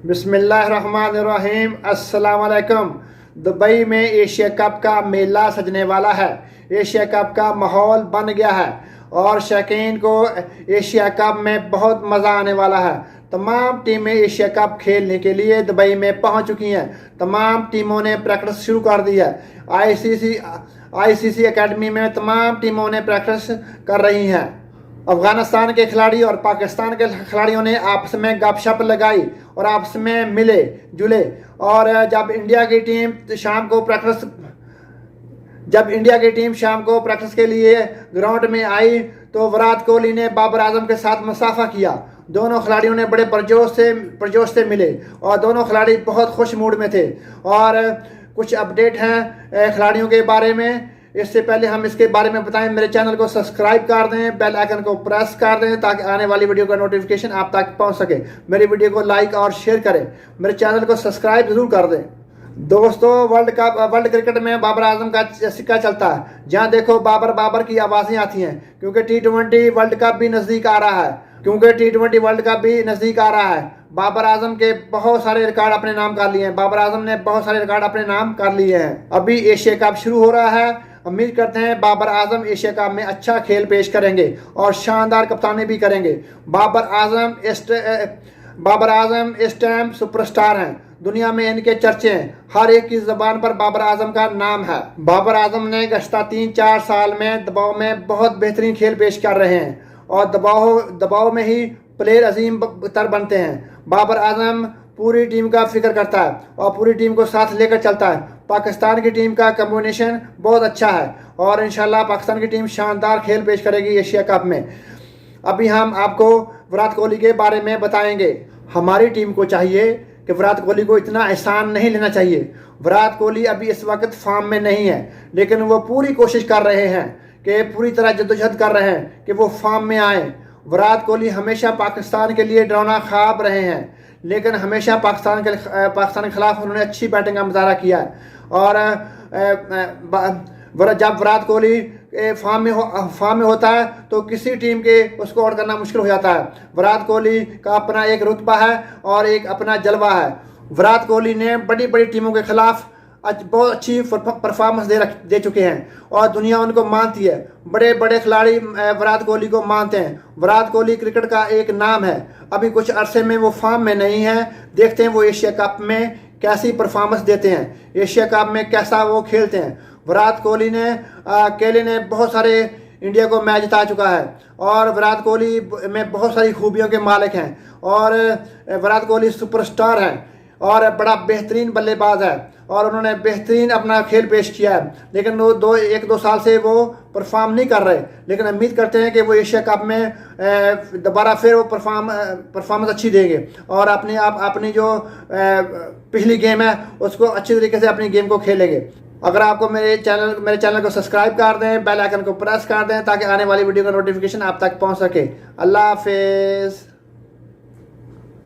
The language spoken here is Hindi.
बिस्मिल्लाहिर्रहमानिर्रहीम। अस्सलाम वालेकुम। दुबई में एशिया कप का मेला सजने वाला है। एशिया कप का माहौल बन गया है और शौकीन को एशिया कप में बहुत मज़ा आने वाला है। तमाम टीमें एशिया कप खेलने के लिए दुबई में पहुंच चुकी हैं। तमाम टीमों ने प्रैक्टिस शुरू कर दी है। आईसीसी एकेडमी में तमाम टीमों ने प्रैक्टिस कर रही हैं। अफगानिस्तान के खिलाड़ी और पाकिस्तान के खिलाड़ियों ने आपस में गपशप लगाई और आपस में मिले जुले। और जब इंडिया की टीम शाम को प्रैक्टिस के लिए ग्राउंड में आई तो विराट कोहली ने बाबर आजम के साथ मुसाफा किया। दोनों खिलाड़ियों ने बड़े पुरजोश से मिले और दोनों खिलाड़ी बहुत खुश मूड में थे। और कुछ अपडेट हैं खिलाड़ियों के बारे में। इससे पहले हम इसके बारे में बताएं, मेरे चैनल को सब्सक्राइब कर दें, बेल आइकन को प्रेस कर दें ताकि आने वाली वीडियो का नोटिफिकेशन आप तक पहुंच सके। मेरी वीडियो को लाइक और शेयर करें, मेरे चैनल को सब्सक्राइब जरूर कर दें। दोस्तों, वर्ल्ड क्रिकेट में बाबर आजम का सिक्का चलता है। जहां देखो बाबर की आवाज़ें आती हैं क्योंकि टी20 वर्ल्ड कप भी नज़दीक आ रहा है। बाबर आजम के बहुत सारे रिकॉर्ड अपने नाम कर लिए हैं। बाबर आजम ने बहुत सारे रिकॉर्ड अपने नाम कर लिए हैं। अभी एशिया कप शुरू हो रहा है। उम्मीद करते हैं बाबर आजम एशिया कप में अच्छा खेल पेश करेंगे और शानदार कप्तानी भी करेंगे। बाबर आजम इस टाइम सुपरस्टार हैं। दुनिया में इनके चर्चे हैं। हर एक की ज़बान पर बाबर आजम का नाम है। बाबर आजम ने गुज़श्ता 3-4 साल में दबाव में बहुत बेहतरीन खेल पेश कर रहे हैं और दबाव में ही प्लेयर अजीम तर बनते हैं। बाबर आजम पूरी टीम का फिक्र करता है और पूरी टीम को साथ लेकर चलता है। पाकिस्तान की टीम का कॉम्बिनेशन बहुत अच्छा है और इंशाल्लाह पाकिस्तान की टीम शानदार खेल पेश करेगी एशिया कप में। अभी हम आपको विराट कोहली के बारे में बताएंगे। हमारी टीम को चाहिए कि विराट कोहली को इतना एहसान नहीं लेना चाहिए। विराट कोहली अभी इस वक्त फॉर्म में नहीं है, लेकिन वो पूरी कोशिश कर रहे हैं कि पूरी तरह जद्दोजहद कर रहे हैं कि वो फॉर्म में आए। विराट कोहली हमेशा पाकिस्तान के लिए डरावना ख्वाब रहे हैं, लेकिन हमेशा पाकिस्तान के खिलाफ उन्होंने अच्छी बैटिंग का मुजाहरा किया है। और जब विराट कोहली फॉर्म में होता है तो किसी टीम के उसको आउट करना मुश्किल हो जाता है। विराट कोहली का अपना एक रुतबा है और एक अपना जलवा है। विराट कोहली ने बड़ी बड़ी टीमों के खिलाफ बहुत अच्छी परफॉर्मेंस दे चुके हैं और दुनिया उनको मानती है। बड़े बड़े खिलाड़ी विराट कोहली को मानते हैं। विराट कोहली क्रिकेट का एक नाम है। अभी कुछ अरसे में वो फॉर्म में नहीं है। देखते हैं वो एशिया कप में कैसी परफॉर्मेंस देते हैं, एशिया कप में कैसा वो खेलते हैं। विराट कोहली ने अकेले ने बहुत सारे इंडिया को मैच जिता चुका है और विराट कोहली में बहुत सारी खूबियों के मालिक हैं और विराट कोहली सुपरस्टार हैं और बड़ा बेहतरीन बल्लेबाज है और उन्होंने बेहतरीन अपना खेल पेश किया है। लेकिन वो 1-2 साल से वो परफॉर्म नहीं कर रहे, लेकिन उम्मीद करते हैं कि वो एशिया कप में दोबारा फिर वो परफॉर्मेंस अच्छी देंगे और अपनी जो पिछली गेम है उसको अच्छी तरीके से अपनी गेम को खेलेंगे। अगर आपको मेरे चैनल को सब्सक्राइब कर दें, बेल आइकन को प्रेस कर दें ताकि आने वाली वीडियो का नोटिफिकेशन आप तक पहुंच सके। अल्लाह हाफिज़।